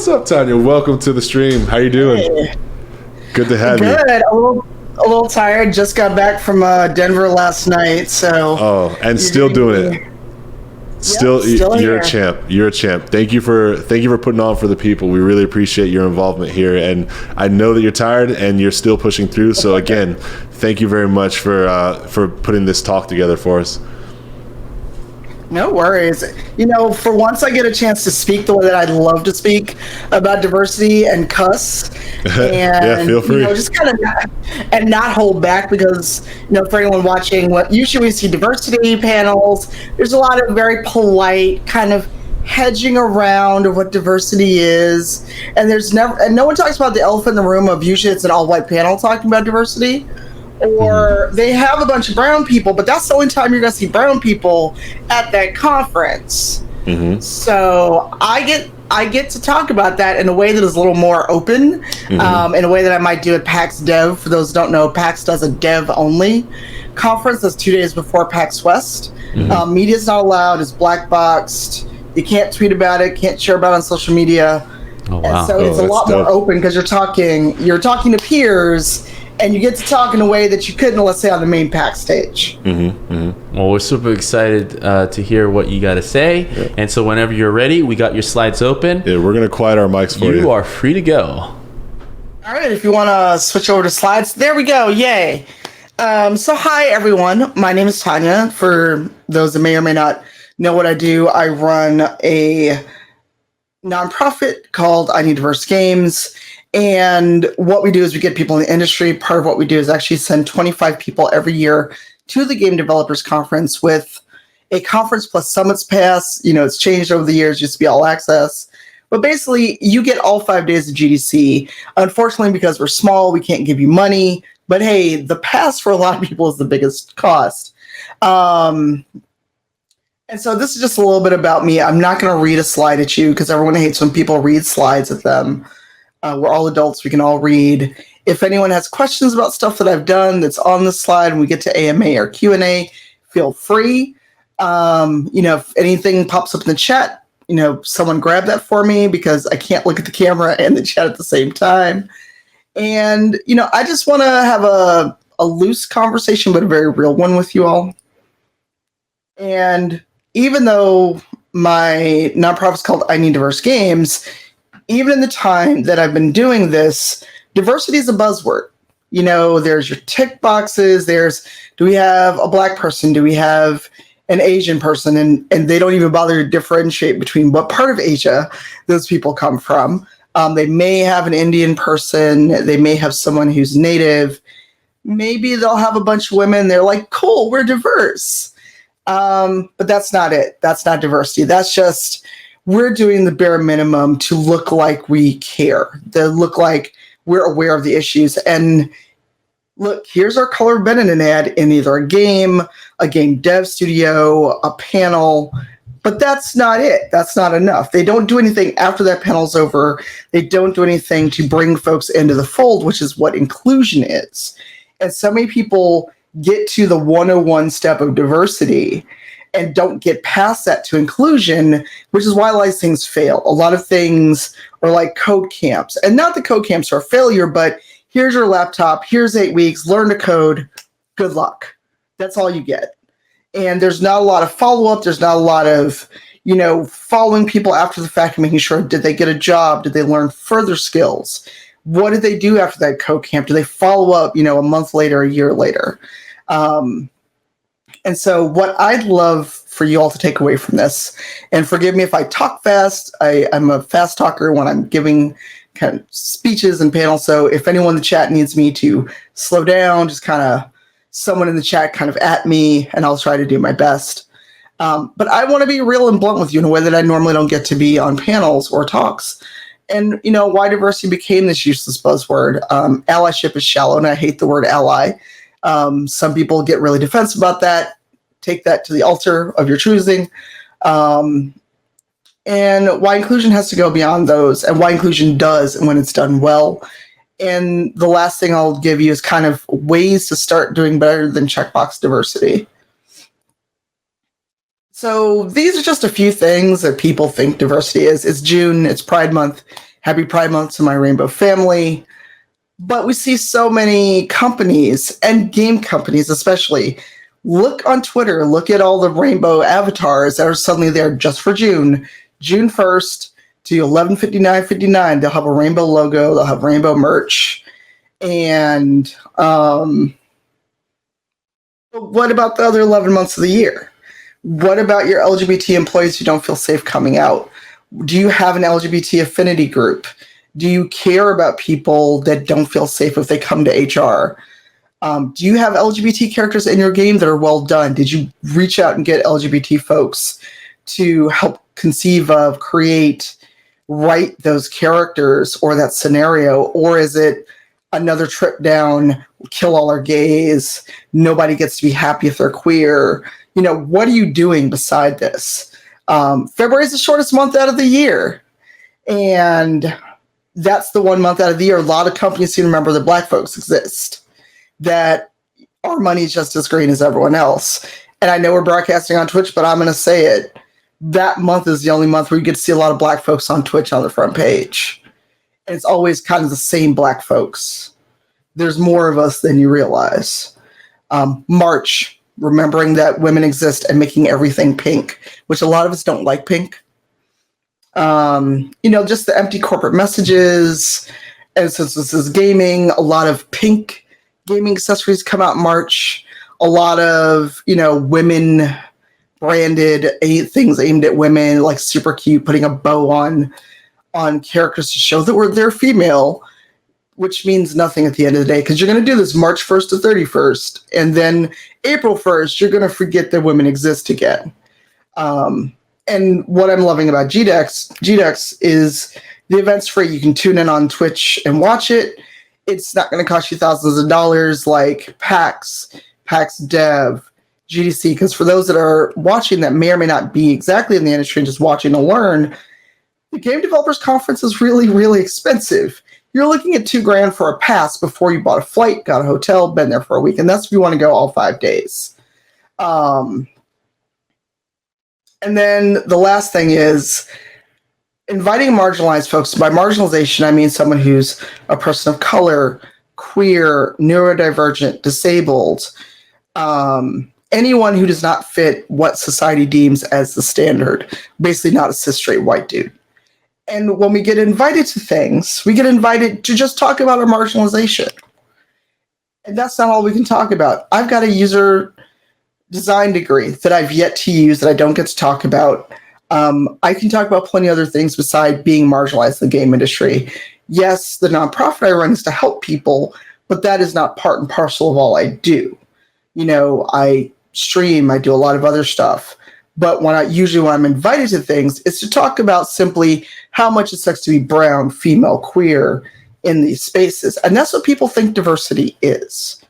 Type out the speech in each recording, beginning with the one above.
What's up, Tanya? Welcome to the stream. How you doing? Hey. Good to have you. Good. A little tired. Just got back from Denver last night, so. Oh, and still doing it. Still you're here. a champ. You're a champ. Thank you for putting on for the people. We really appreciate your involvement here, and I know that you're tired and you're still pushing through. So again, thank you very much for putting this talk together for us. No worries. You know, for once I get a chance to speak the way that I'd love to speak about diversity and cuss. And, yeah, feel free. You know, just kind of and not hold back because, you know, for anyone watching, what usually we see diversity panels, there's a lot of very polite kind of hedging around of what diversity is. And no one talks about the elephant in the room of usually it's an all-white panel talking about diversity. Or they have a bunch of brown people, but that's the only time you're going to see brown people at that conference. Mm-hmm. So I get to talk about that in a way that is a little more open, in a way that I might do at PAX Dev. For those who don't know, PAX does a dev-only conference that's 2 days before PAX West. Mm-hmm. Media's not allowed. It's black boxed. You can't tweet about it, can't share about it on social media. Oh, wow. And so it's a lot more open because you're talking to peers. And you get to talk in a way that you couldn't, let's say, on the main PAX stage. Mm-hmm, mm-hmm. Well, we're super excited to hear what you got to say. Yeah. And so whenever you're ready, we got your slides open. Yeah, we're going to quiet our mics for you. You are free to go. All right, if you want to switch over to slides. There we go. Yay. So hi, everyone. My name is Tanya. For those that may or may not know what I do, I run a nonprofit called I Need Diverse Games. And what we do is we get people in the industry. Part of what we do is actually send 25 people every year to the Game Developers Conference with a conference plus summits pass. You know, it's changed over the years, used to be all access. But basically, you get all 5 days of GDC. Unfortunately, because we're small, we can't give you money. But hey, the pass for a lot of people is the biggest cost. And so this is just a little bit about me. I'm not going to read a slide at you because everyone hates when people read slides at them. We're all adults. We can all read. If anyone has questions about stuff that I've done that's on the slide and we get to AMA or Q&A, feel free. You know, if anything pops up in the chat, you know, someone grab that for me because I can't look at the camera and the chat at the same time. And, you know, I just want to have a loose conversation, but a very real one with you all. And even though my nonprofit is called I Need Diverse Games, even in the time that I've been doing this, diversity is a buzzword. You know, there's your tick boxes. Do we have a black person? Do we have an Asian person? And they don't even bother to differentiate between what part of Asia those people come from. They may have an Indian person. They may have someone who's native. Maybe they'll have a bunch of women. They're like, cool, we're diverse. But that's not it. That's not diversity. That's just... we're doing the bare minimum to look like we care, to look like we're aware of the issues. And look, here's our color been in an ad in either a game dev studio, a panel, but that's not it. That's not enough. They don't do anything after that panel's over. They don't do anything to bring folks into the fold, which is what inclusion is. And so many people get to the 101 step of diversity and don't get past that to inclusion, which is why a lot of things fail. A lot of things are like code camps. And not that code camps are a failure, but here's your laptop, here's 8 weeks, learn to code, good luck. That's all you get. And there's not a lot of follow-up. There's not a lot of, you know, following people after the fact and making sure, did they get a job? Did they learn further skills? What did they do after that code camp? Do they follow up, you know, a month later, a year later? And so what I'd love for you all to take away from this, and forgive me if I talk fast, I'm a fast talker when I'm giving kind of speeches and panels. So if anyone in the chat needs me to slow down, just kind of someone in the chat kind of at me, and I'll try to do my best. But I want to be real and blunt with you in a way that I normally don't get to be on panels or talks. And, you know, why diversity became this useless buzzword. Allyship is shallow, and I hate the word ally. Some people get really defensive about that. Take that to the altar of your choosing. And why inclusion has to go beyond those, and why inclusion does, and when it's done well. And the last thing I'll give you is kind of ways to start doing better than checkbox diversity. So these are just a few things that people think diversity is. It's June, it's Pride Month. Happy Pride Month to my rainbow family. But we see so many companies and game companies especially. Look on Twitter, look at all the rainbow avatars that are suddenly there just for June 1st to 11/59/59. They'll have a rainbow logo, they'll have rainbow merch. And what about the other 11 months of the year? What about your LGBT employees who don't feel safe coming out? Do you have an LGBT affinity group? Do you care about people that don't feel safe if they come to HR? Do you have LGBT characters in your game that are well done? Did you reach out and get LGBT folks to help conceive of, create, write those characters or that scenario? Or is it another trip down, kill all our gays, nobody gets to be happy if they're queer? What are you doing beside this? February is the shortest month out of the year. And that's the one month out of the year a lot of companies seem to remember that Black folks exist, that our money is just as green as everyone else. And I know we're broadcasting on Twitch, but I'm going to say it. That month is the only month where you get to see a lot of Black folks on Twitch on the front page. And it's always kind of the same Black folks. There's more of us than you realize. March, remembering that women exist and making everything pink, which a lot of us don't like pink. Just the empty corporate messages. And since this is gaming, a lot of pink gaming accessories come out in March. A lot of, women branded things aimed at women, like super cute, putting a bow on characters to show that they're female, which means nothing at the end of the day, because you're going to do this March 1st to 31st, and then April 1st, you're going to forget that women exist again. And what I'm loving about GDEX is the event's free. You can tune in on Twitch and watch it. It's not going to cost you thousands of dollars like PAX Dev, GDC, because for those that are watching that may or may not be exactly in the industry and just watching to learn, the Game Developers Conference is really, really expensive. You're looking at $2,000 for a pass before you bought a flight, got a hotel, been there for a week, and that's if you want to go all 5 days. And then the last thing is inviting marginalized folks. By marginalization, I mean someone who's a person of color, queer, neurodivergent, disabled, anyone who does not fit what society deems as the standard, basically not a cis straight white dude. And when we get invited to things, we get invited to just talk about our marginalization. And that's not all we can talk about. I've got a user design degree that I've yet to use that I don't get to talk about. I can talk about plenty of other things beside being marginalized in the game industry. Yes, the nonprofit I run is to help people, but that is not part and parcel of all I do. I stream, I do a lot of other stuff. But when I'm invited to things, it's to talk about simply how much it sucks to be brown, female, queer in these spaces. And that's what people think diversity is.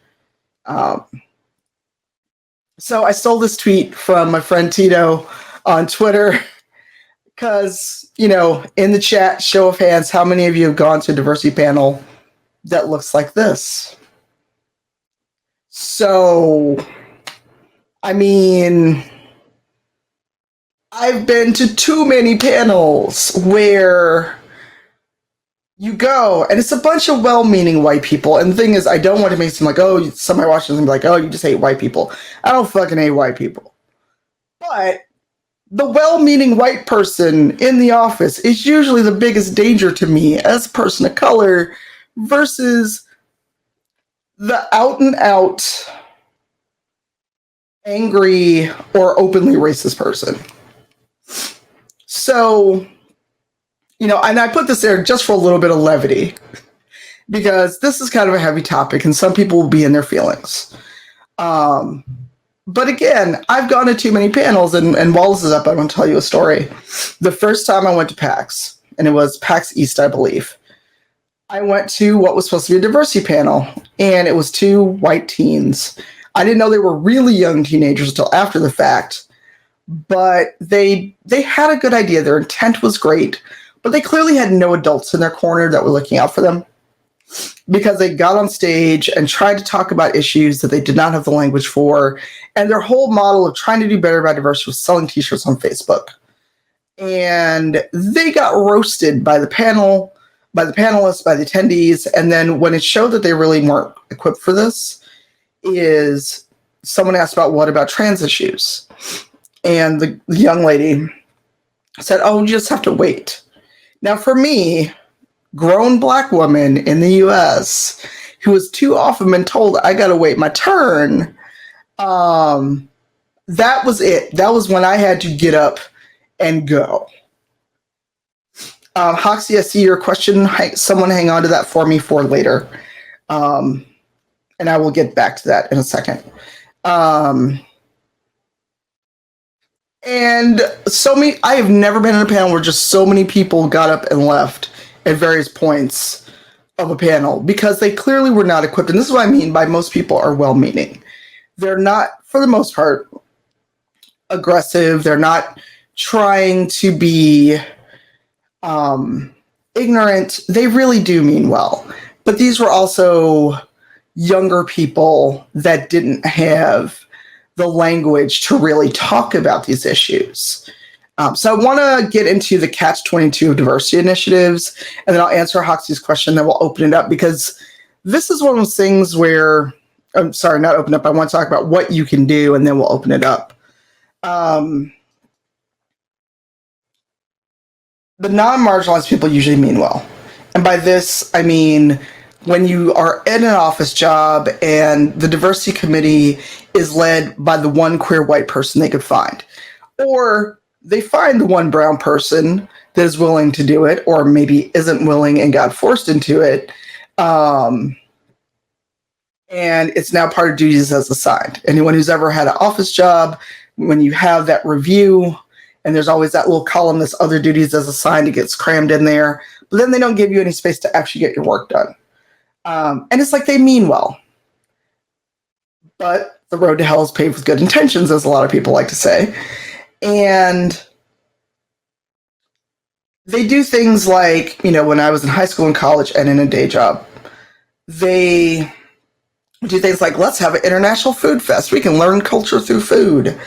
So I stole this tweet from my friend Tito on Twitter because, in the chat, show of hands, how many of you have gone to a diversity panel that looks like this? So, I've been to too many panels where you go, and it's a bunch of well-meaning white people. And the thing is, I don't want to make it seem like, oh, somebody watching them be like, oh, you just hate white people. I don't fucking hate white people. But the well-meaning white person in the office is usually the biggest danger to me as a person of color versus the out-and-out angry or openly racist person. So, and I put this there just for a little bit of levity because this is kind of a heavy topic and some people will be in their feelings. But again, I've gone to too many panels, and while this is up, I want to tell you a story. The first time I went to PAX, and it was PAX East, I believe, I went to what was supposed to be a diversity panel, and it was 2 white teens. I didn't know they were really young teenagers until after the fact, but they had a good idea. Their intent was great. But they clearly had no adults in their corner that were looking out for them because they got on stage and tried to talk about issues that they did not have the language for. And their whole model of trying to do better about diversity was selling t-shirts on Facebook. And they got roasted by the panel by the panelists, by the attendees. And then when it showed that they really weren't equipped for this, is someone asked what about trans issues? And the young lady said, oh, you just have to wait. Now, for me, grown Black woman in the US who has too often been told I got to wait my turn, that was it. That was when I had to get up and go. Hoxie, I see your question. Someone hang on to that for me for later. And I will get back to that in a second. And I have never been in a panel where just so many people got up and left at various points of a panel because they clearly were not equipped. And this is what I mean by most people are well-meaning. They're not, for the most part, aggressive. They're not trying to be ignorant. They really do mean well. But these were also younger people that didn't have the language to really talk about these issues. So I want to get into the catch-22 of diversity initiatives, and then I'll answer Hoxie's question, then we'll open it up, because this is one of those things where, I'm sorry, not open up, I want to talk about what you can do, and then we'll open it up. The non-marginalized people usually mean well. And by this, I mean when you are in an office job and the diversity committee is led by the one queer white person they could find, or they find the one brown person that is willing to do it, or maybe isn't willing and got forced into it, and it's now part of duties as assigned. Anyone who's ever had an office job, when you have that review, and there's always that little column that's other duties as assigned, it gets crammed in there, but then they don't give you any space to actually get your work done. And it's like they mean well. But the road to hell is paved with good intentions, as a lot of people like to say. And they do things like, when I was in high school and college and in a day job, they do things like, let's have an international food fest. We can learn culture through food.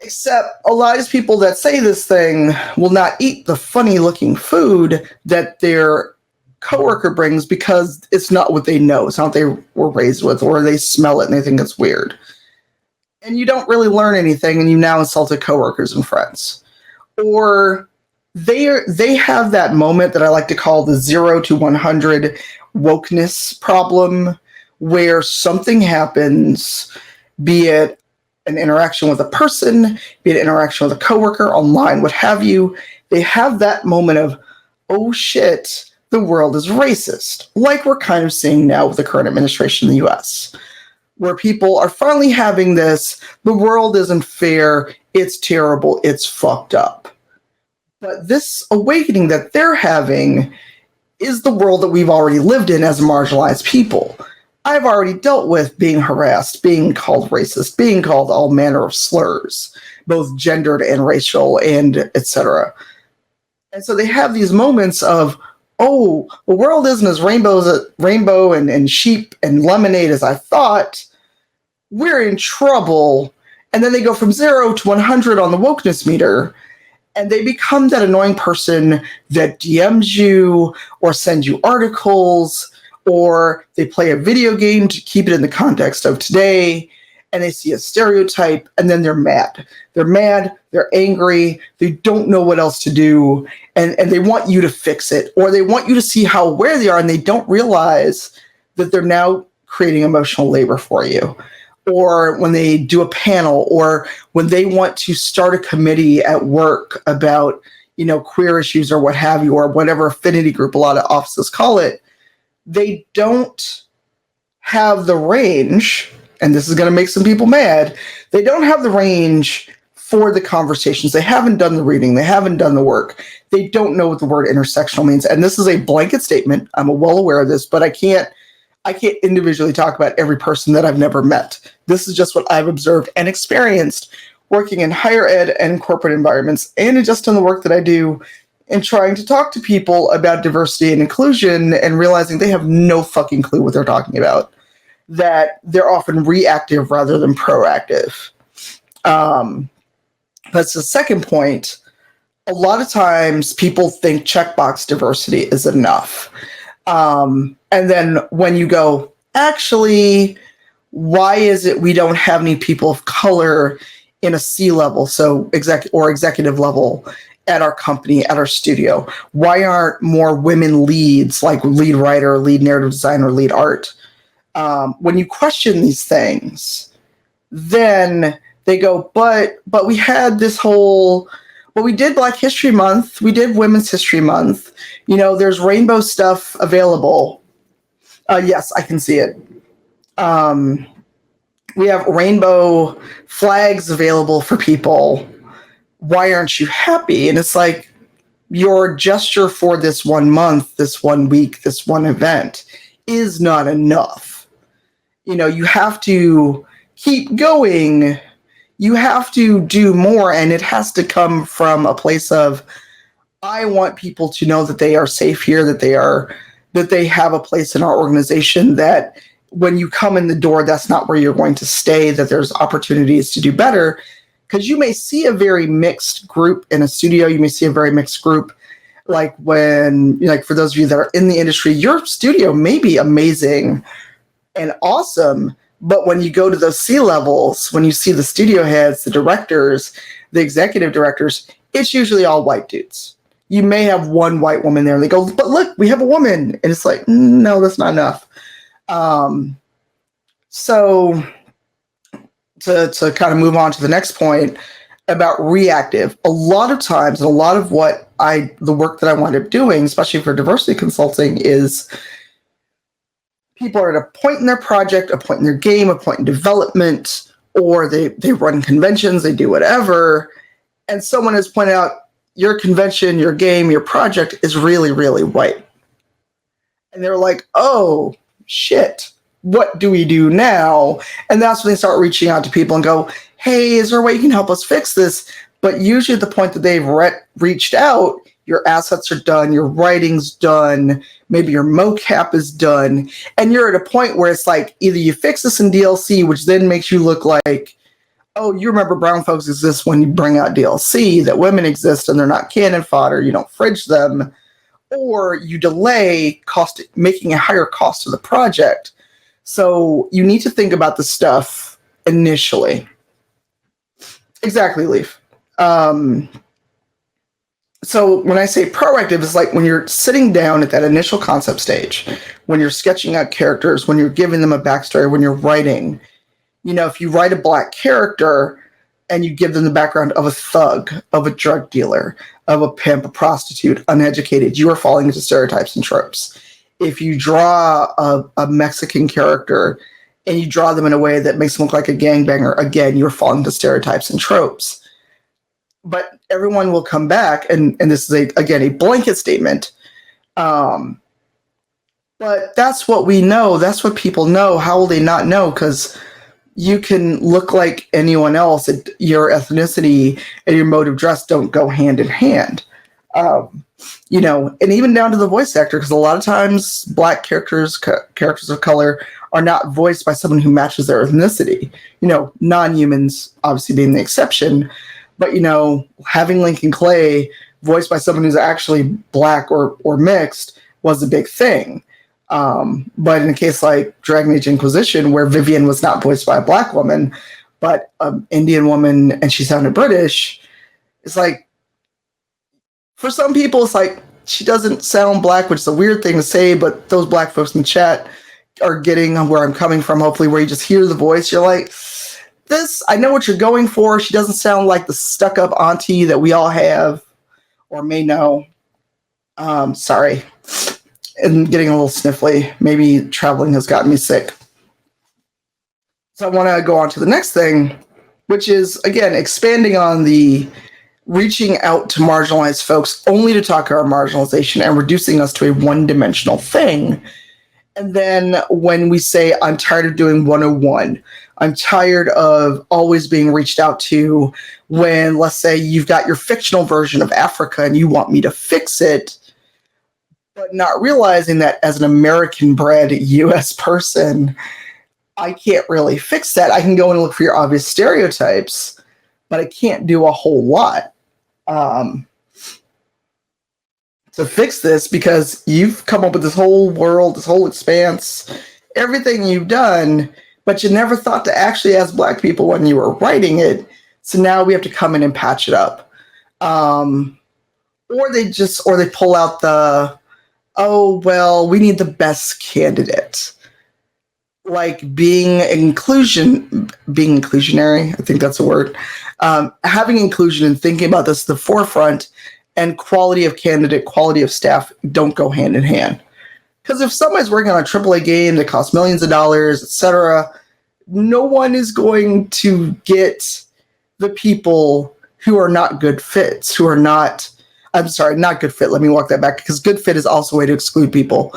Except a lot of these people that say this thing will not eat the funny looking food that their coworker brings because it's not what they know. It's not what they were raised with, or they smell it and they think it's weird. And you don't really learn anything, and you now insulted coworkers and friends. Or they have that moment that I like to call the 0 to 100 wokeness problem, where something happens, be it an interaction with a person, be it an interaction with a coworker, online, what have you. They have that moment of, oh shit, the world is racist, like we're kind of seeing now with the current administration in the US, where people are finally having this, the world isn't fair, it's terrible, it's fucked up. But this awakening that they're having is the world that we've already lived in as marginalized people. I've already dealt with being harassed, being called racist, being called all manner of slurs, both gendered and racial, and etc. And so they have these moments of, oh, the world isn't as rainbow and sheep and lemonade as I thought. We're in trouble. And then they go from 0 to 100 on the wokeness meter, and they become that annoying person that DMs you or sends you articles, or they play a video game to keep it in the context of today, and they see a stereotype, and then they're mad. They're mad, they're angry, they don't know what else to do, and they want you to fix it, or they want you to see how aware they are, and they don't realize that they're now creating emotional labor for you. Or when they do a panel, or when they want to start a committee at work about, queer issues or what have you, or whatever affinity group a lot of offices call it, they don't have the range, and this is going to make some people mad, they don't have the range for the conversations. They haven't done the reading. They haven't done the work. They don't know what the word intersectional means. And this is a blanket statement. I'm well aware of this, but I can't individually talk about every person that I've never met. This is just what I've observed and experienced working in higher ed and corporate environments, and just in the work that I do in trying to talk to people about diversity and inclusion and realizing they have no fucking clue what they're talking about, that they're often reactive rather than proactive. That's the second point a lot of times people think checkbox diversity is enough. And then when you go, actually, why is it we don't have any people of color in a C level, so executive level at our company, at our studio? Why aren't more women leads, like lead writer, lead narrative designer, lead art? When you question these things, then they go, but we had this whole, well, we did Black History Month, we did Women's History Month, there's rainbow stuff available. Yes, I can see it. We have rainbow flags available for people. Why aren't you happy? And it's like, your gesture for this 1 month, this 1 week, this one event is not enough. You have to keep going. You have to do more, and it has to come from a place of, I want people to know that they are safe here, that they have a place in our organization, that when you come in the door, that's not where you're going to stay, that there's opportunities to do better. Because you may see a very mixed group in a studio. You may see a very mixed group. Like for those of you that are in the industry, your studio may be amazing and awesome. But when you go to those C levels, when you see the studio heads, the directors, the executive directors, it's usually all white dudes. You may have one white woman there, and they go, but look, we have a woman. And it's like, no, that's not enough. So to kind of move on to the next point about reactive, a lot of times, and a lot of the work that I wind up doing, especially for diversity consulting, is people are at a point in their project, a point in their game, a point in development, or they run conventions, they do whatever, and someone has pointed out, your convention, your game, your project is really, really white. And they're like, oh, shit, what do we do now? And that's when they start reaching out to people and go, hey, is there a way you can help us fix this? But usually at the point that they've reached out, your assets are done, your writing's done, maybe your mocap is done, and you're at a point where it's like, either you fix this in DLC, which then makes you look like, oh, you remember brown folks exist when you bring out DLC, that women exist and they're not cannon fodder, you don't fridge them, or you delay making a higher cost to the project. So you need to think about the stuff initially. Exactly, Leaf. So when I say proactive, it's like when you're sitting down at that initial concept stage, when you're sketching out characters, when you're giving them a backstory, when you're writing. If you write a Black character and you give them the background of a thug, of a drug dealer, of a pimp, a prostitute, uneducated, you are falling into stereotypes and tropes. If you draw a Mexican character and you draw them in a way that makes them look like a gangbanger, again, you're falling into stereotypes and tropes. But everyone will come back, and this is, again, a blanket statement. But that's what we know. That's what people know. How will they not know? Because you can look like anyone else. Your ethnicity and your mode of dress don't go hand in hand. And even down to the voice actor, because a lot of times Black characters of color are not voiced by someone who matches their ethnicity. Non-humans obviously being the exception, but having Lincoln Clay voiced by someone who's actually Black or mixed was a big thing. But in a case like Dragon Age Inquisition, where Vivian was not voiced by a Black woman, but an Indian woman, and she sounded British, it's like, for some people, it's like, she doesn't sound Black, which is a weird thing to say, but those Black folks in the chat are getting where I'm coming from, hopefully, where you just hear the voice, you're like, I know what you're going for. She doesn't sound like the stuck-up auntie that we all have, or may know. Sorry. And getting a little sniffly. Maybe traveling has gotten me sick. So I want to go on to the next thing, which is, again, expanding on the reaching out to marginalized folks only to talk about marginalization and reducing us to a one-dimensional thing. And then when we say, I'm tired of doing 101, I'm tired of always being reached out to when, let's say, you've got your fictional version of Africa and you want me to fix it, but not realizing that as an American-bred U.S. person, I can't really fix that. I can go and look for your obvious stereotypes, but I can't do a whole lot. to fix this because you've come up with this whole world, this whole expanse, everything you've done, but you never thought to actually ask Black people when you were writing it. So now we have to come in and patch it up. Or they pull out the, oh, well, we need the best candidate. Like being inclusionary, I think that's a word. Having inclusion and thinking about this at the forefront, and quality of candidate, quality of staff don't go hand in hand. Because if somebody's working on a AAA game that costs millions of dollars, etc., no one is going to get the people who are not good fits, not good fit. Let me walk that back, because good fit is also a way to exclude people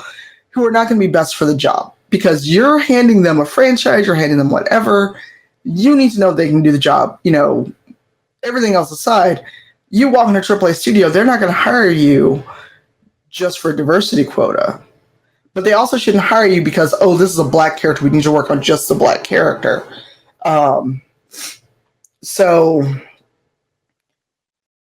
who are not going to be best for the job. Because you're handing them a franchise, you're handing them whatever. You need to know they can do the job. Everything else aside, you walk into a AAA studio, they're not going to hire you just for a diversity quota. But they also shouldn't hire you because, oh, this is a Black character, we need to work on just the Black character. So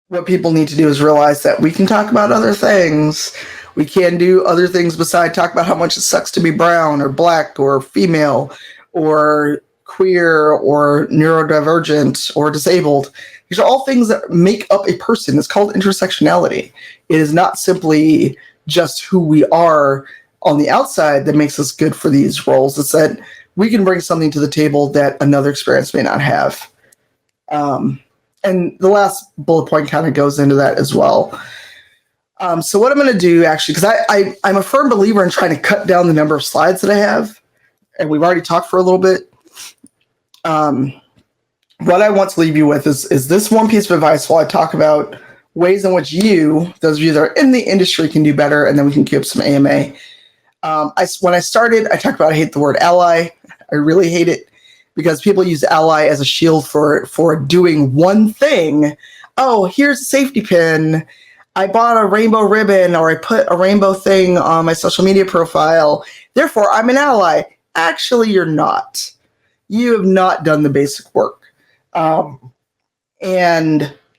what people need to do is realize that we can talk about other things. We can do other things besides talk about how much it sucks to be brown or Black or female or queer or neurodivergent or disabled. These are all things that make up a person. It's called intersectionality. It is not simply just who we are on the outside that makes us good for these roles. It's that we can bring something to the table that another experience may not have. And the last bullet point kind of goes into that as well. So what I'm going to do, actually, because I'm a firm believer in trying to cut down the number of slides that I have, and we've already talked for a little bit. What I want to leave you with is this one piece of advice while I talk about ways in which those of you that are in the industry, can do better, and then we can keep some AMA. When I started, I talked about I hate the word ally. I really hate it because people use ally as a shield for doing one thing. Oh, here's a safety pin. I bought a rainbow ribbon, or I put a rainbow thing on my social media profile. Therefore, I'm an ally. Actually, you're not. You have not done the basic work. And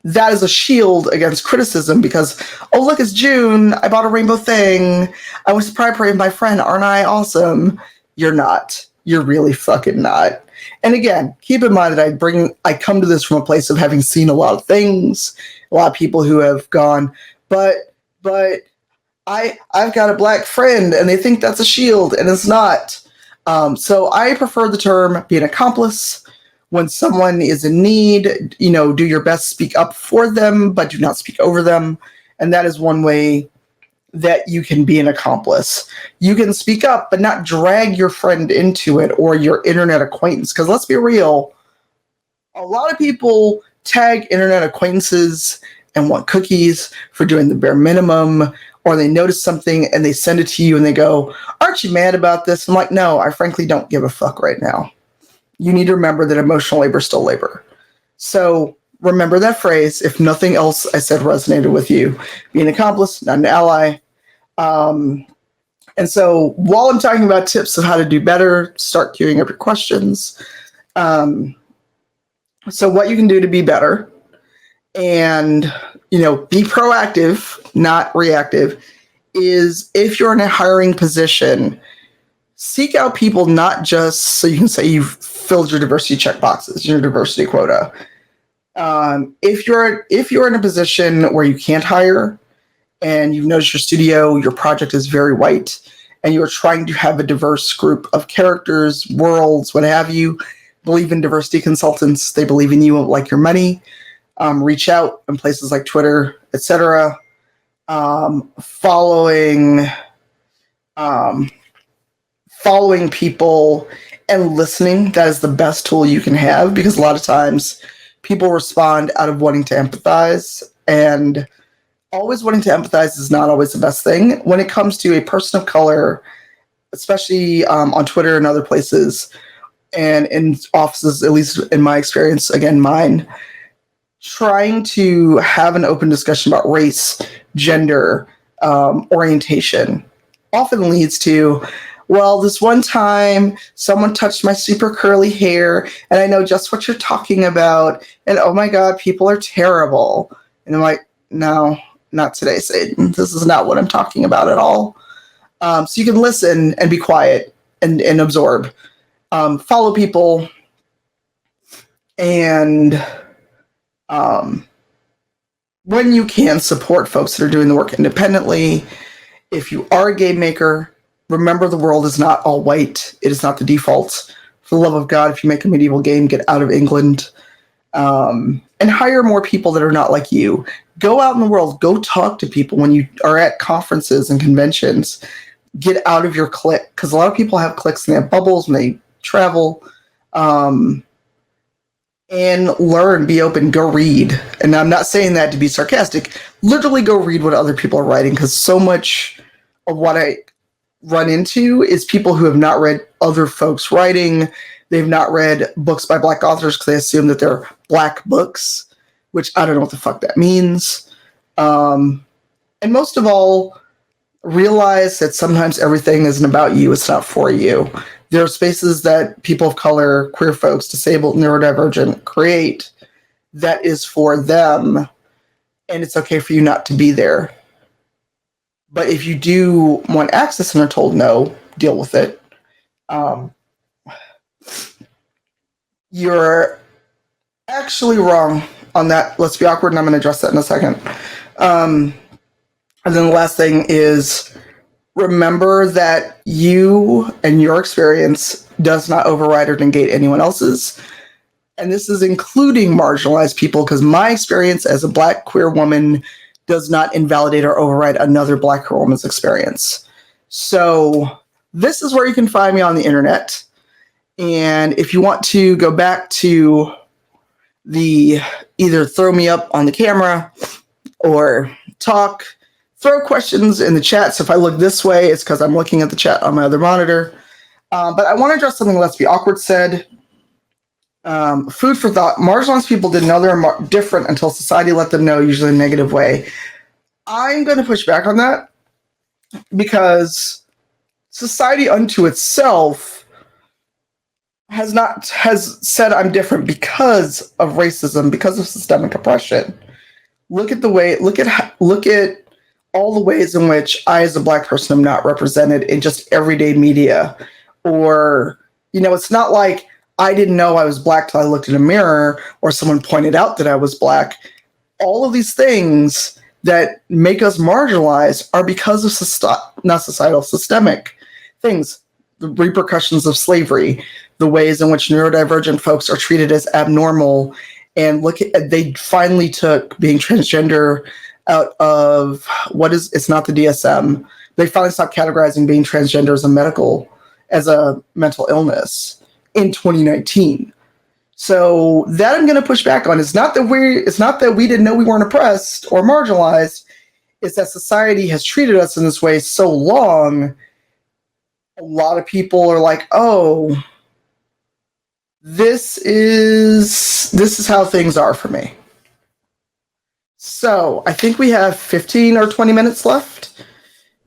that is a shield against criticism because, oh, look, it's June. I bought a rainbow thing. I was surprised with my friend. Aren't I awesome? You're not. You're really fucking not. And again, keep in mind that I come to this from a place of having seen a lot of things, a lot of people who have gone, but I've got a Black friend and they think that's a shield, and it's not. So I prefer the term be an accomplice. When someone is in need, do your best to speak up for them, but do not speak over them. And that is one way that you can be an accomplice. You can speak up, but not drag your friend into it or your internet acquaintance. Because let's be real, a lot of people tag internet acquaintances and want cookies for doing the bare minimum, or they notice something and they send it to you and they go, aren't you mad about this? I'm like, no, I frankly don't give a fuck right now. You need to remember that emotional labor is still labor. So remember that phrase. If nothing else I said resonated with you, be an accomplice, not an ally. And so while I'm talking about tips of how to do better, start queuing up your questions. So what you can do to be better and, be proactive, not reactive, is if you're in a hiring position, seek out people not just so you can say you've filled your diversity checkboxes, your diversity quota. If you're in a position where you can't hire and you've noticed your studio, your project is very white, and you're trying to have a diverse group of characters, worlds, what have you, believe in diversity consultants. They believe in you like your money. Reach out in places like Twitter, etc. Following people and listening, that is the best tool you can have, because a lot of times people respond out of wanting to empathize, and always wanting to empathize is not always the best thing. When it comes to a person of color, especially on Twitter and other places, and in offices, at least in my experience, again, mine, trying to have an open discussion about race, gender, orientation often leads to, well, this one time someone touched my super curly hair and I know just what you're talking about. And oh my God, people are terrible. And I'm like, no, not today, Satan. This is not what I'm talking about at all. So you can listen and be quiet and absorb. Follow people and when you can, support folks that are doing the work independently. If you are a game maker, remember the world is not all white. It is not the default. For the love of God, if you make a medieval game, get out of England. And hire more people that are not like you. Go out in the world. Go talk to people when you are at conferences and conventions. Get out of your clique, because a lot of people have cliques and they have bubbles and they travel. And learn, be open, go read. And I'm not saying that to be sarcastic. Literally go read what other people are writing, because so much of what I run into is people who have not read other folks' writing. They've not read books by Black authors because they assume that they're Black books, which I don't know what the fuck that means. And most of all, realize that sometimes everything isn't about you. It's not for you. There are spaces that people of color, queer folks, disabled, neurodivergent create that is for them, and it's okay for you not to be there. But if you do want access and are told no, deal with it. You're actually wrong on that. Let's be awkward, and I'm going to address that in a second. And then the last thing is, remember that you and your experience does not override or negate anyone else's. And this is including marginalized people, because my experience as a Black queer woman does not invalidate or override another Black queer woman's experience. So this is where you can find me on the internet. And if you want to go back to the either throw me up on the camera or talk, throw questions in the chat. So if I look this way, it's because I'm looking at the chat on my other monitor. But I want to address something Let's Be Awkward said. Food for thought. Marginalized people didn't know they were different until society let them know, usually in a negative way. I'm going to push back on that because society unto itself has said I'm different because of racism, because of systemic oppression. Look at all the ways in which I, as a Black person, am not represented in just everyday media. Or, it's not like I didn't know I was Black till I looked in a mirror or someone pointed out that I was Black. All of these things that make us marginalized are because of systemic things. The repercussions of slavery, the ways in which neurodivergent folks are treated as abnormal. And they finally took being transgender out of it's not the DSM. They finally stopped categorizing being transgender as a mental illness in 2019. So that I'm going to push back on. It's not that we didn't know we weren't oppressed or marginalized. It's that society has treated us in this way so long. A lot of people are like, oh, this is how things are for me. So I think we have 15 or 20 minutes left.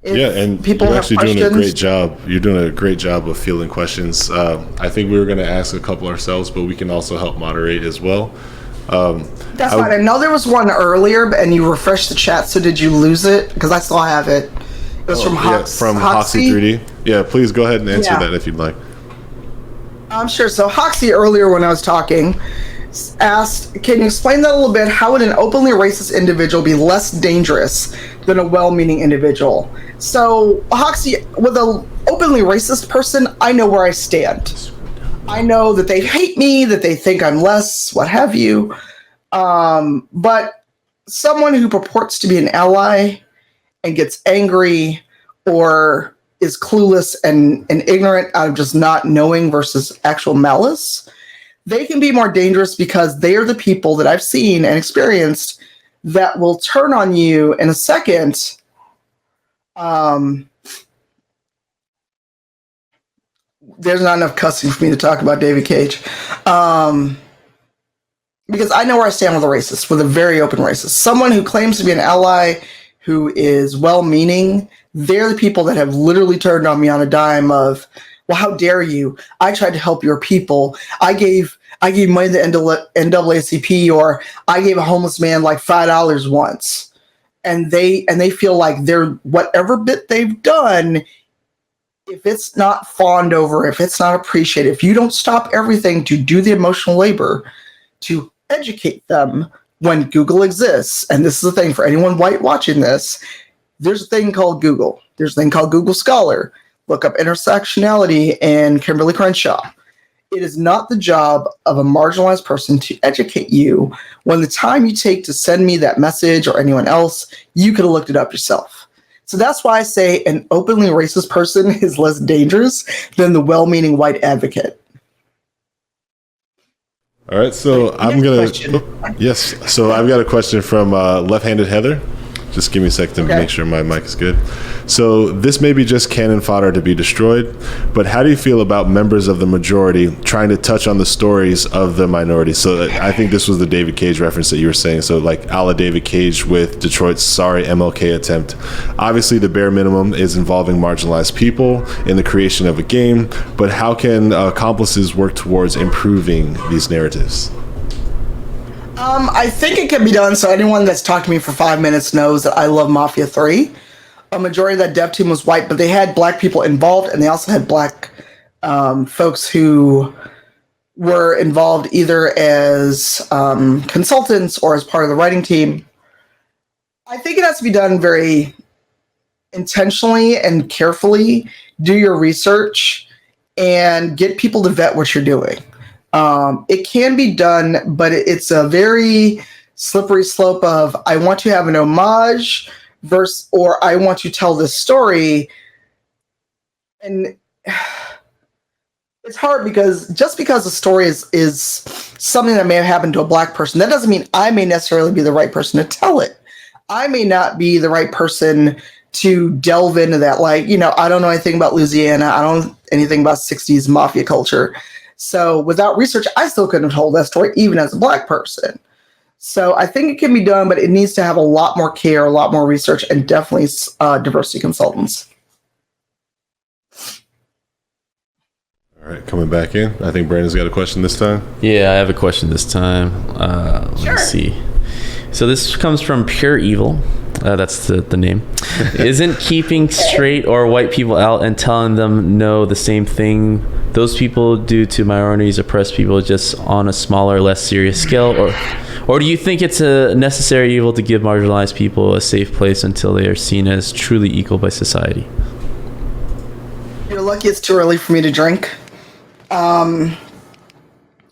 And people you're actually doing a great job. You're doing a great job of fielding questions. I think we were going to ask a couple ourselves, but we can also help moderate as well. That's fine. I know there was one earlier, and you refreshed the chat. So did you lose it? Because I still have it. It was from Hoxie 3D. Yeah, please go ahead and answer that if you'd like. I'm sure. So Hoxie earlier when I was talking asked, can you explain that a little bit? How would an openly racist individual be less dangerous than a well-meaning individual? So Hoxie, with an openly racist person, I know where I stand. I know that they hate me, that they think I'm less, what have you. But someone who purports to be an ally and gets angry or is clueless and ignorant out of just not knowing versus actual malice, they can be more dangerous because they are the people that I've seen and experienced that will turn on you in a second. There's not enough cussing for me to talk about David Cage. Because I know where I stand with a racist, with a very open racist. Someone who claims to be an ally, who is well-meaning, they're the people that have literally turned on me on a dime of, well, how dare you? I tried to help your people. I gave money to the NAACP, or I gave a homeless man like $5 once. and they feel like they're whatever bit they've done, if it's not fawned over, if it's not appreciated, if you don't stop everything to do the emotional labor to educate them when Google exists, and this is the thing for anyone white watching this, there's a thing called Google. There's a thing called Google Scholar. Look up Intersectionality and Kimberly Crenshaw. It is not the job of a marginalized person to educate you when the time you take to send me that message or anyone else, you could have looked it up yourself. So that's why I say an openly racist person is less dangerous than the well-meaning white advocate. All right, so I'm going to... Yes, so I've got a question from Left-Handed Heather. Just give me a second to make sure my mic is good. So this may be just cannon fodder to be destroyed, but how do you feel about members of the majority trying to touch on the stories of the minorities? So I think this was the David Cage reference that you were saying. So like a la David Cage with Detroit's Sorry MLK attempt. Obviously the bare minimum is involving marginalized people in the creation of a game, but how can accomplices work towards improving these narratives? I think it can be done. So anyone that's talked to me for 5 minutes knows that I love Mafia 3. A majority of that dev team was white, but they had black people involved, and they also had black folks who were involved either as consultants or as part of the writing team. I think it has to be done very intentionally and carefully. Do your research and get people to vet what you're doing. It can be done, but it's a very slippery slope of I want to have an homage versus, or I want to tell this story. And it's hard because just because a story is something that may have happened to a black person, that doesn't mean I may necessarily be the right person to tell it. I may not be the right person to delve into that. Like, I don't know anything about Louisiana. I don't know anything about 60s mafia culture. So without research, I still couldn't have told that story, even as a black person. So I think it can be done, but it needs to have a lot more care, a lot more research, and definitely diversity consultants. All right, coming back in. I think Brandon's got a question this time. Yeah, I have a question this time. Sure. Let's see. So this comes from Pure Evil. That's the name. Isn't keeping straight or white people out and telling them no the same thing those people do to minorities, oppressed people, just on a smaller, less serious scale? Or do you think it's a necessary evil to give marginalized people a safe place until they are seen as truly equal by society? You're lucky it's too early for me to drink.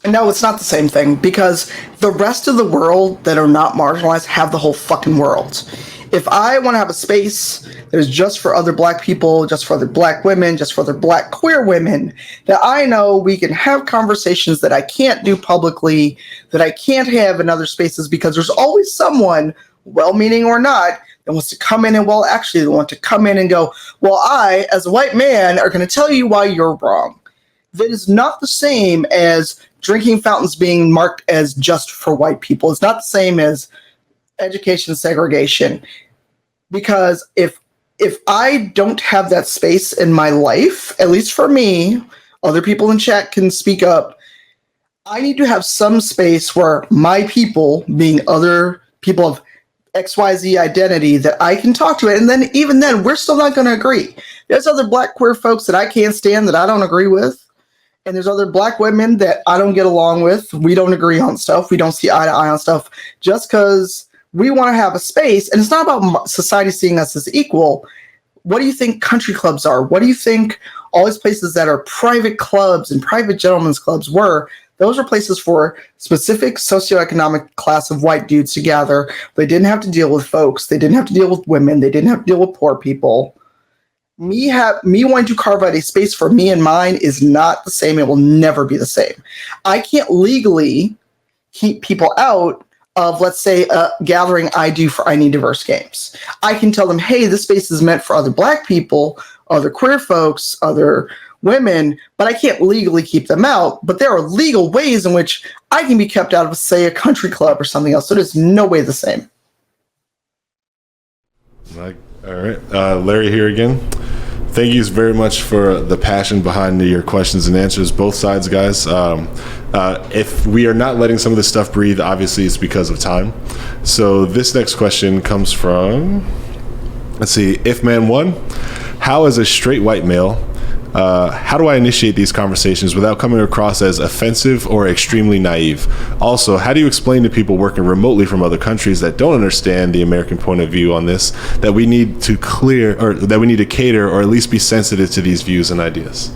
No, it's not the same thing, because the rest of the world that are not marginalized have the whole fucking world. If I want to have a space that is just for other black people, just for other black women, just for other black queer women, that I know we can have conversations that I can't do publicly, that I can't have in other spaces, because there's always someone, well-meaning or not, that wants to come in and, well, actually they want to come in and go, well, I, as a white man, are going to tell you why you're wrong. That is not the same as drinking fountains being marked as just for white people. It's not the same as education segregation. Because if I don't have that space in my life, at least for me, other people in chat can speak up, I need to have some space where my people, being other people of XYZ identity, that I can talk to it. And then even then, we're still not going to agree. There's other black queer folks that I can't stand, that I don't agree with. And there's other black women that I don't get along with. We don't agree on stuff. We don't see eye to eye on stuff, just because we want to have a space. And it's not about society seeing us as equal. What do you think country clubs are? What do you think all these places that are private clubs and private gentlemen's clubs were? Those are places for specific socioeconomic class of white dudes to gather. They didn't have to deal with folks. They didn't have to deal with women. They didn't have to deal with poor people. Me wanting to carve out a space for me and mine is not the same. It will never be the same. I can't legally keep people out of, let's say, a gathering I do for I Need Diverse Games. I can tell them, hey, this space is meant for other black people, other queer folks, other women, but I can't legally keep them out. But there are legal ways in which I can be kept out of, say, a country club or something else. So there's no way the same. All right. Larry here again. Thank you very much for the passion behind your questions and answers, both sides, guys. If we are not letting some of this stuff breathe, obviously it's because of time. So this next question comes from, let's see, If Man 1, how as a straight white male, how do I initiate these conversations without coming across as offensive or extremely naive? Also, how do you explain to people working remotely from other countries that don't understand the American point of view on this, that we need to cater or at least be sensitive to these views and ideas?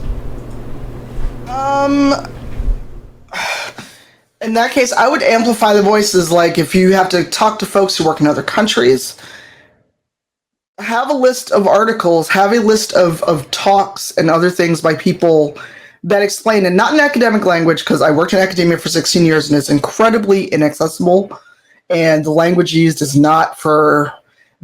In that case, I would amplify the voices. Like if you have to talk to folks who work in other countries, have a list of articles, have a list of talks and other things by people that explain, and not in academic language, because I worked in academia for 16 years and it's incredibly inaccessible, and the language used is not for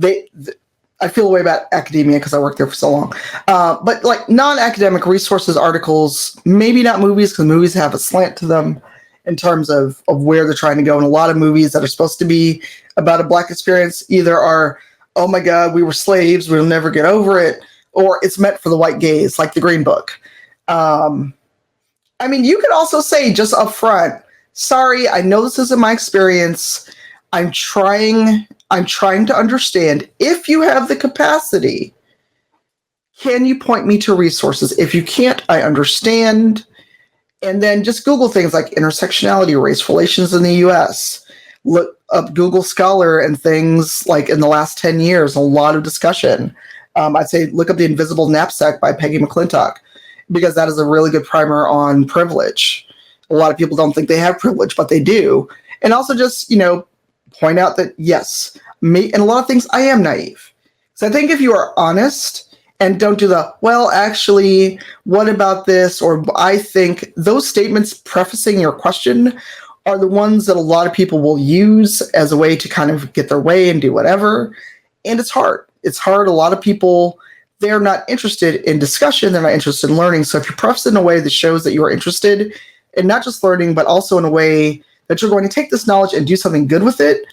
I feel a way about academia because I worked there for so long. But like non-academic resources, articles, maybe not movies, because movies have a slant to them in terms of where they're trying to go. And a lot of movies that are supposed to be about a Black experience either are, oh my God, we were slaves, we'll never get over it, or it's meant for the white gaze, like the Green Book. I mean, you could also say just up front, sorry, I know this isn't my experience. I'm trying to understand. If you have the capacity, can you point me to resources? If you can't, I understand. And then just Google things like intersectionality, race relations in the US. Look up Google Scholar and things like in the last 10 years, a lot of discussion. I'd say look up The Invisible Knapsack by Peggy McClintock, because that is a really good primer on privilege. A lot of people don't think they have privilege, but they do. And also just, point out that, yes, me, and a lot of things, I am naive. So I think if you are honest and don't do the, well, actually, what about this? Or I think those statements prefacing your question are the ones that a lot of people will use as a way to kind of get their way and do whatever. And it's hard. It's hard. A lot of people, they're not interested in discussion. They're not interested in learning. So if you preface it in a way that shows that you are interested in not just learning, but also in a way that you're going to take this knowledge and do something good with it,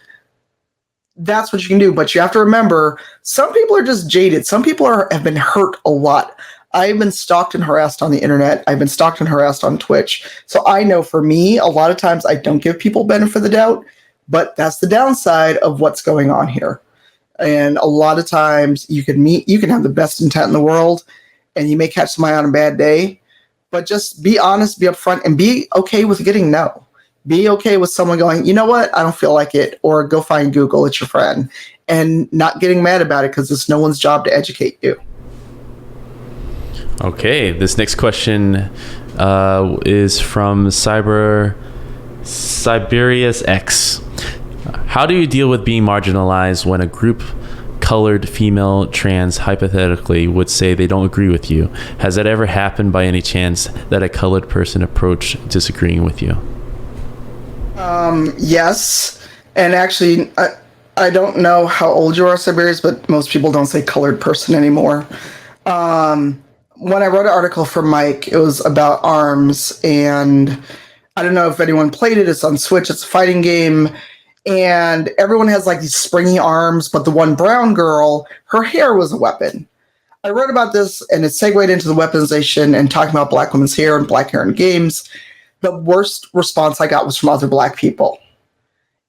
that's what you can do. But you have to remember, some people are just jaded. Some people have been hurt a lot. I've been stalked and harassed on the internet. I've been stalked and harassed on Twitch. So I know for me, a lot of times I don't give people benefit of the doubt, but that's the downside of what's going on here. And a lot of times you can have the best intent in the world and you may catch somebody on a bad day, but just be honest, be upfront, and be okay with getting no. Be okay with someone going, you know what, I don't feel like it, or go find Google, it's your friend, and not getting mad about it because it's no one's job to educate you. Okay, this next question is from Siberius X. How do you deal with being marginalized when a group, colored, female, trans, hypothetically, would say they don't agree with you? Has that ever happened by any chance that a colored person approached disagreeing with you? Yes. And actually, I don't know how old you are, Siberius, but most people don't say colored person anymore. When I wrote an article for Mike, it was about ARMS, and I don't know if anyone played it. It's on Switch. It's a fighting game, and everyone has like these springy arms, but the one brown girl, her hair was a weapon. I wrote about this, and it segued into the weaponization and talking about Black women's hair and Black hair in games. The worst response I got was from other Black people.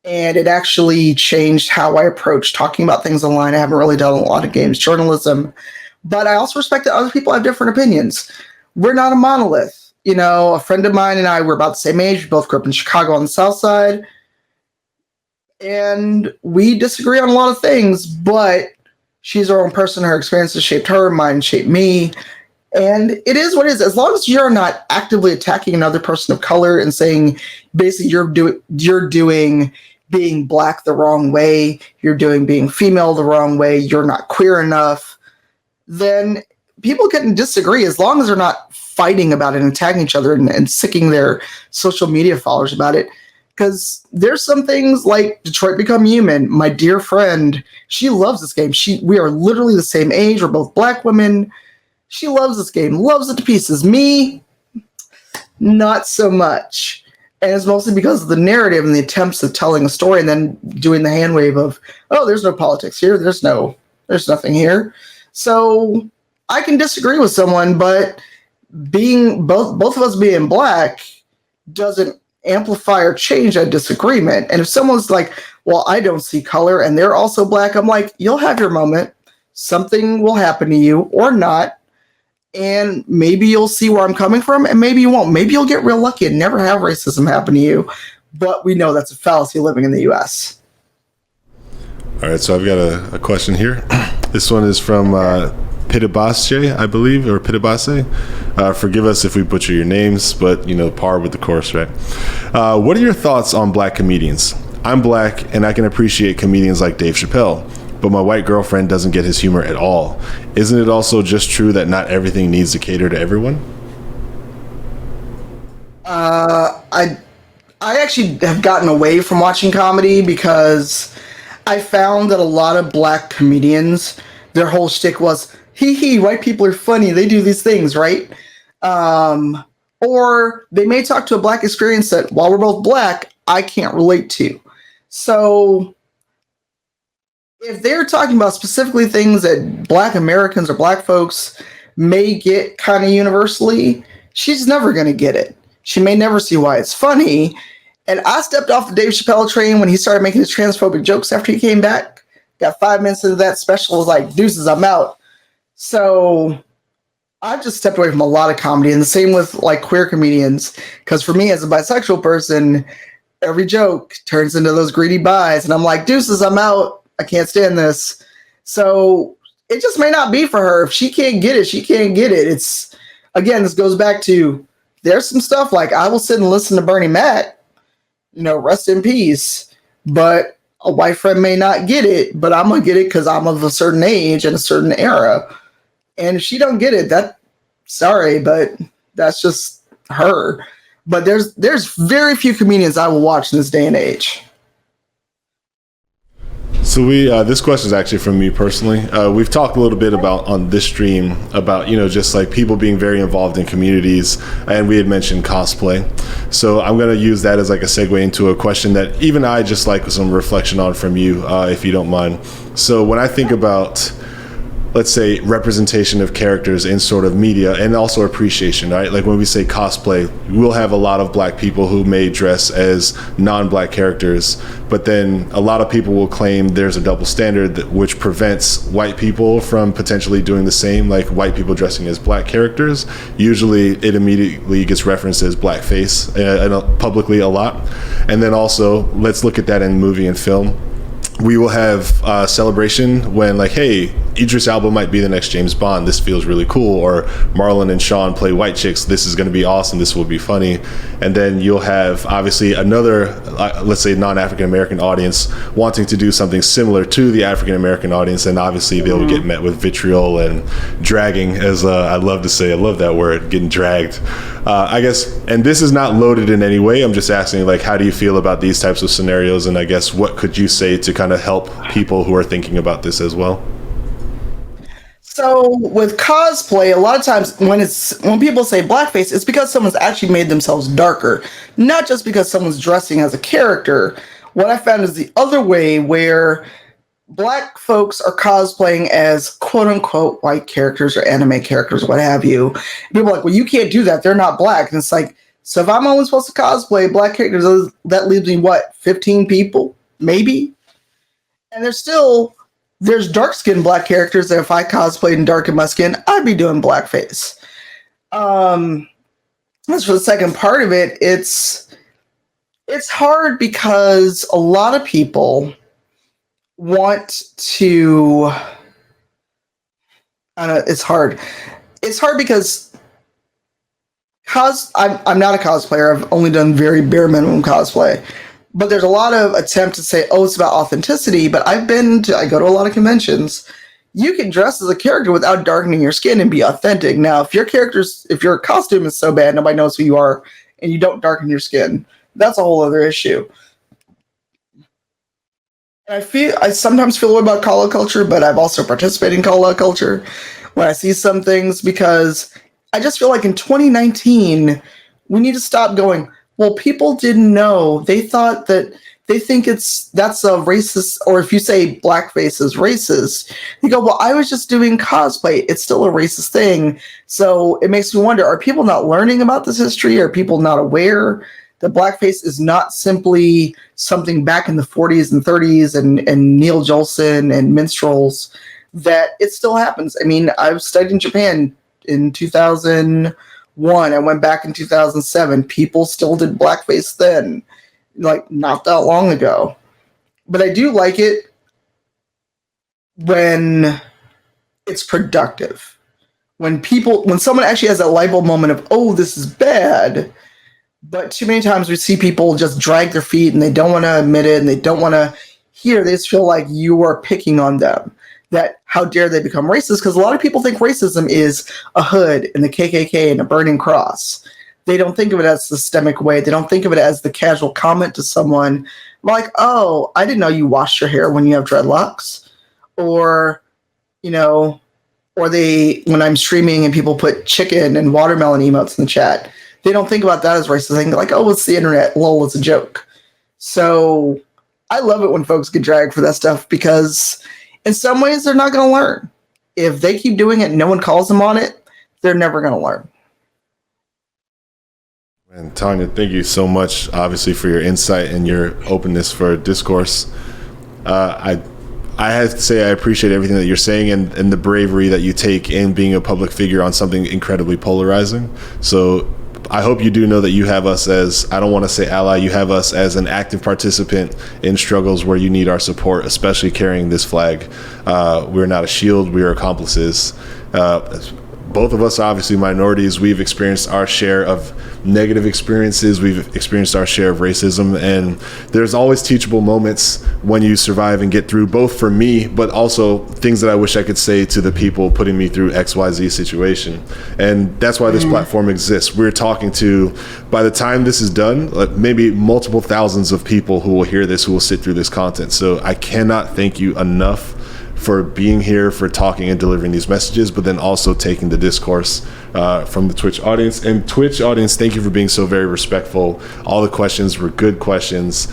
And it actually changed how I approach talking about things online. I haven't really done a lot of games journalism, but I also respect that other people have different opinions. We're not a monolith. A friend of mine and I were about the same age. We both grew up in Chicago on the South Side. And we disagree on a lot of things, but she's her own person. Her experiences shaped her, mine shaped me. And it is what it is. As long as you're not actively attacking another person of color and saying, basically, you're doing being Black the wrong way, you're doing being female the wrong way, you're not queer enough, then people can disagree as long as they're not fighting about it and attacking each other and sicking their social media followers about it. Because there's some things like Detroit Become Human. My dear friend, she loves this game. We are literally the same age. We're both Black women. She loves this game, loves it to pieces. Me, not so much. And it's mostly because of the narrative and the attempts of telling a story and then doing the hand wave of, oh, there's no politics here. There's nothing here. So I can disagree with someone, but being both of us being black doesn't amplify or change that disagreement. And if someone's like, well, I don't see color and they're also black, I'm like, you'll have your moment. Something will happen to you or not. And maybe you'll see where I'm coming from and maybe you won't. Maybe you'll get real lucky and never have racism happen to you. But we know that's a fallacy living in the US. All right, so I've got a question here. This one is from Pitibase, I believe, or Pitibase. Forgive us if we butcher your names, but, par with the course, right? What are your thoughts on black comedians? I'm black, and I can appreciate comedians like Dave Chappelle, but my white girlfriend doesn't get his humor at all. Isn't it also just true that not everything needs to cater to everyone? I actually have gotten away from watching comedy because I found that a lot of black comedians, their whole shtick was, hee, white people are funny. They do these things, right? Or they may talk to a black experience that, while we're both black, I can't relate to. So if they're talking about specifically things that black Americans or black folks may get kind of universally, she's never going to get it. She may never see why it's funny. And I stepped off the Dave Chappelle train when he started making his transphobic jokes after he came back. Got 5 minutes into that special, was like, deuces, I'm out. So I've just stepped away from a lot of comedy, and the same with like queer comedians. Because for me as a bisexual person, every joke turns into those greedy buys, and I'm like, deuces, I'm out. I can't stand this. So it just may not be for her. If she can't get it, she can't get it. It's, again, this goes back to, there's some stuff like I will sit and listen to Bernie Mac, rest in peace. But a white friend may not get it, but I'm going to get it because I'm of a certain age and a certain era. And if she don't get it, sorry, but that's just her. But there's very few comedians I will watch in this day and age. So this question is actually from me personally. We've talked a little bit about on this stream about, just like people being very involved in communities, and we had mentioned cosplay. So I'm going to use that as like a segue into a question that even I just like some reflection on from you, if you don't mind. So when I think about, let's say, representation of characters in sort of media and also appreciation, right? Like when we say cosplay, we'll have a lot of black people who may dress as non-black characters, but then a lot of people will claim there's a double standard which prevents white people from potentially doing the same, like white people dressing as black characters. Usually it immediately gets referenced as blackface publicly a lot. And then also, let's look at that in movie and film. We will have celebration when, like, hey, Idris Elba might be the next James Bond. This feels really cool. Or Marlon and Sean play white chicks. This is going to be awesome. This will be funny. And then you'll have, obviously, another, let's say, non-African American audience wanting to do something similar to the African American audience. And obviously, they'll get met with vitriol and dragging, as I love to say. I love that word, getting dragged. I guess, and this is not loaded in any way. I'm just asking, like, how do you feel about these types of scenarios? And I guess, what could you say to kind of help people who are thinking about this as well? So with cosplay, a lot of times when people say blackface, it's because someone's actually made themselves darker, not just because someone's dressing as a character. What I found is the other way, where black folks are cosplaying as quote unquote white characters or anime characters, what have you. People are like, well, you can't do that. They're not black. And it's like, so if I'm only supposed to cosplay black characters, that leaves me what, 15 people, maybe? And there's dark-skinned black characters that if I cosplayed and darkened my skin, I'd be doing blackface. As for the second part of it, it's hard because a lot of people want to. It's hard. It's hard because I'm not a cosplayer. I've only done very bare minimum cosplay. But there's a lot of attempt to say, oh, it's about authenticity. But I go to a lot of conventions. You can dress as a character without darkening your skin and be authentic. Now, if your costume is so bad, nobody knows who you are, and you don't darken your skin, that's a whole other issue. And I sometimes feel about call out culture, but I've also participated in call out culture when I see some things, because I just feel like in 2019, we need to stop going, well, people didn't know. They thought that they think that's a racist, or if you say blackface is racist, you go, well, I was just doing cosplay. It's still a racist thing. So it makes me wonder, are people not learning about this history? Are people not aware that blackface is not simply something back in the 40s and 30s and Neil Jolson and minstrels, that it still happens? I mean, I've studied in Japan in 2001. I went back in 2007. People still did blackface then, like not that long ago. But I do like it when it's productive. When someone actually has that light bulb moment of, oh, this is bad. But too many times we see people just drag their feet and they don't want to admit it and they don't want to hear. They just feel like you are picking on them. That how dare they become racist? Because a lot of people think racism is a hood and the KKK and a burning cross. They don't think of it as a systemic way. They don't think of it as the casual comment to someone like, oh, I didn't know you washed your hair when you have dreadlocks. Or, when I'm streaming and people put chicken and watermelon emotes in the chat, they don't think about that as racist. They think like, oh, it's the internet. Lol, it's a joke. So I love it when folks get dragged for that stuff, because in some ways they're not going to learn. If they keep doing it and no one calls them on it, they're never going to learn. And Tanya, thank you so much, obviously, for your insight and your openness for discourse. I have to say I appreciate everything that you're saying and the bravery that you take in being a public figure on something incredibly polarizing. So I hope you do know that you have us as, I don't want to say ally, you have us as an active participant in struggles where you need our support, especially carrying this flag. We're not a shield, we are accomplices. Both of us are obviously minorities. We've experienced our share of negative experiences. We've experienced our share of racism. And there's always teachable moments when you survive and get through, both for me, but also things that I wish I could say to the people putting me through XYZ situation. And that's why this platform exists. We're talking to, by the time this is done, like maybe multiple thousands of people who will hear this, who will sit through this content. So I cannot thank you enough for being here, for talking and delivering these messages, but then also taking the discourse from the Twitch audience. And Twitch audience, thank you for being so very respectful. All the questions were good questions.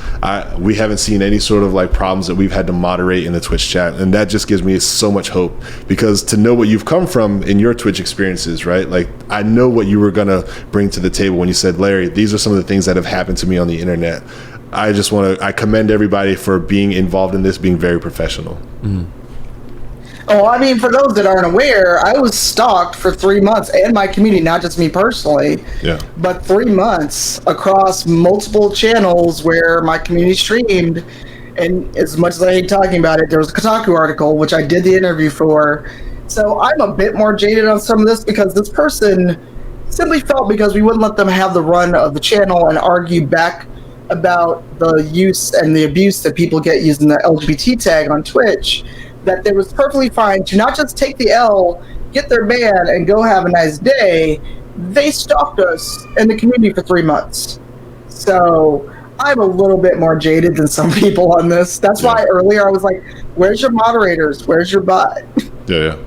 We haven't seen any sort of like problems that we've had to moderate in the Twitch chat. And that just gives me so much hope, because to know what you've come from in your Twitch experiences, right? Like, I know what you were gonna bring to the table when you said, Larry, these are some of the things that have happened to me on the internet. I commend everybody for being involved in this, being very professional. Mm-hmm. Oh, I mean, for those that aren't aware, I was stalked for 3 months, and my community, not just me personally, but 3 months across multiple channels where my community streamed. And as much as I hate talking about it, there was a Kotaku article, which I did the interview for. So I'm a bit more jaded on some of this, because this person simply felt, because we wouldn't let them have the run of the channel and argue back about the use and the abuse that people get using the LGBT tag on Twitch, that it was perfectly fine to not just take the L, get their ban, and go have a nice day. They stalked us in the community for 3 months. So I'm a little bit more jaded than some people on this. That's why earlier I was like, where's your moderators? Where's your bot? Yeah.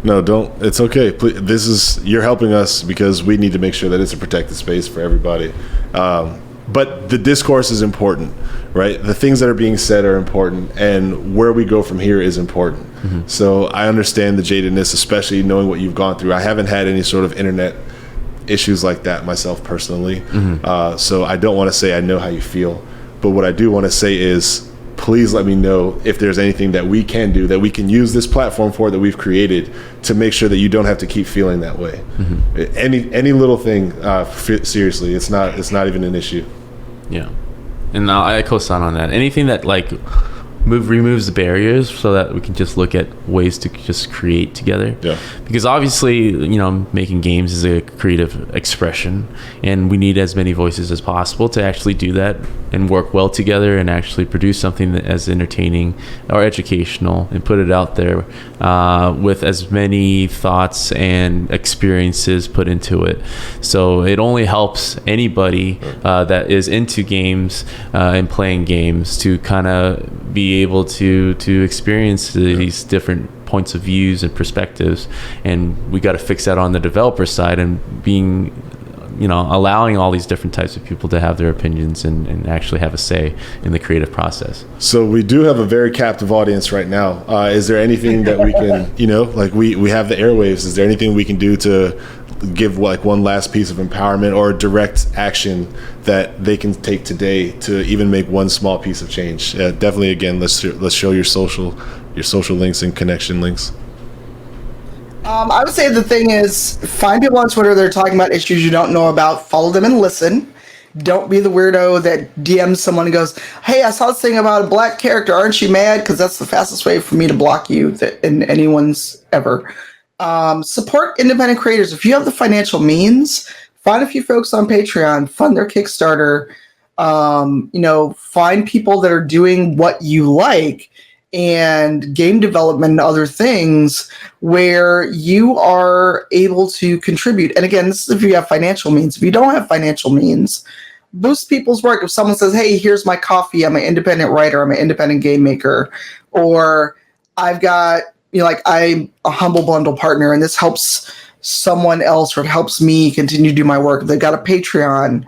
No, don't. It's okay. Please, you're helping us, because we need to make sure that it's a protected space for everybody. But the discourse is important, right? The things that are being said are important, and where we go from here is important. Mm-hmm. So I understand the jadedness, especially knowing what you've gone through. I haven't had any sort of internet issues like that myself personally. Mm-hmm. So I don't want to say I know how you feel, but what I do want to say is, please let me know if there's anything that we can do, that we can use this platform for, that we've created, to make sure that you don't have to keep feeling that way. Mm-hmm. Any little thing, seriously, it's not even an issue. Yeah, and I co-sign on that. Anything that like removes the barriers, so that we can just look at ways to just create together. Yeah. Because obviously, making games is a creative expression, and we need as many voices as possible to actually do that and work well together and actually produce something that as entertaining or educational, and put it out there with as many thoughts and experiences put into it. So it only helps anybody that is into games and playing games to kind of be able to experience these different points of views and perspectives. And we got to fix that on the developer side, and being allowing all these different types of people to have their opinions and actually have a say in the creative process. So we do have a very captive audience right now. Is there anything that we can, like we have the airwaves, is there anything we can do to give like one last piece of empowerment or direct action that they can take today to even make one small piece of change? Definitely, again, let's show your social links and connection links. I would say the thing is, find people on Twitter that are talking about issues you don't know about, follow them and listen. Don't be the weirdo that DMs someone and goes, hey, I saw this thing about a black character, aren't you mad? Because that's the fastest way for me to block you in anyone's ever. Support independent creators. If you have the financial means, find a few folks on Patreon, fund their Kickstarter, find people that are doing what you like, and game development and other things where you are able to contribute. And again, this is if you have financial means. If you don't have financial means, boost people's work. If someone says, hey, here's my coffee, I'm an independent writer, I'm an independent game maker, or I've got, I'm a Humble Bundle partner and this helps someone else or it helps me continue to do my work. They've got a Patreon.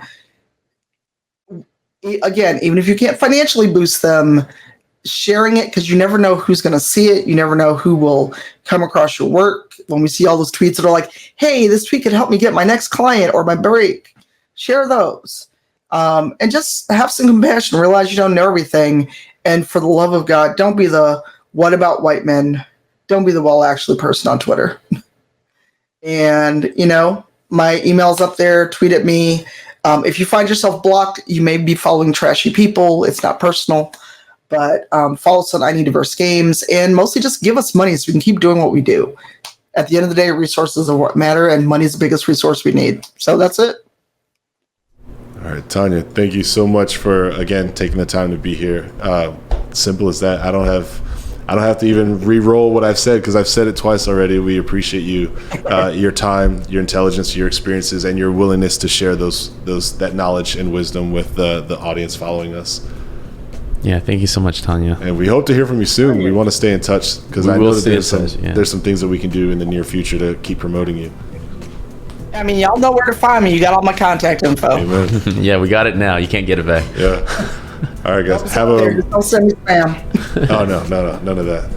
Again, even if you can't financially boost them, sharing it, because you never know who's going to see it. You never know who will come across your work. When we see all those tweets that are like, hey, this tweet could help me get my next client or my break, share those. And just have some compassion. Realize you don't know everything. And for the love of God, don't be the what about white men? Don't be the well actually person on Twitter. And, my email's up there. Tweet at me. If you find yourself blocked, you may be following trashy people. It's not personal. But follow us on I Need Diverse Games, and mostly just give us money so we can keep doing what we do. At the end of the day, resources are what matter, and money is the biggest resource we need. So that's it. All right, Tanya, thank you so much for, again, taking the time to be here. Simple as that. I don't have to even re-roll what I've said because I've said it twice already. We appreciate you, your time, your intelligence, your experiences, and your willingness to share that knowledge and wisdom with the audience following us. Yeah, thank you so much, Tanya. And we hope to hear from you soon. We want to stay in touch because I know that there's some things that we can do in the near future to keep promoting you. I mean, y'all know where to find me. You got all my contact info. Amen. Yeah, we got it now. You can't get it back. Yeah. All right, guys. Don't send me spam. Oh, no, none of that.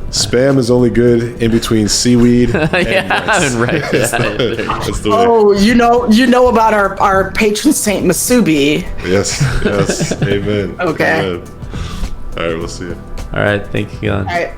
Spam is only good in between seaweed and rice. Right. That's the way. Oh, you know about our patron saint Masubi. Yes. Amen. Okay. Amen. All right, we'll see you. All right, thank you, Glenn. All right.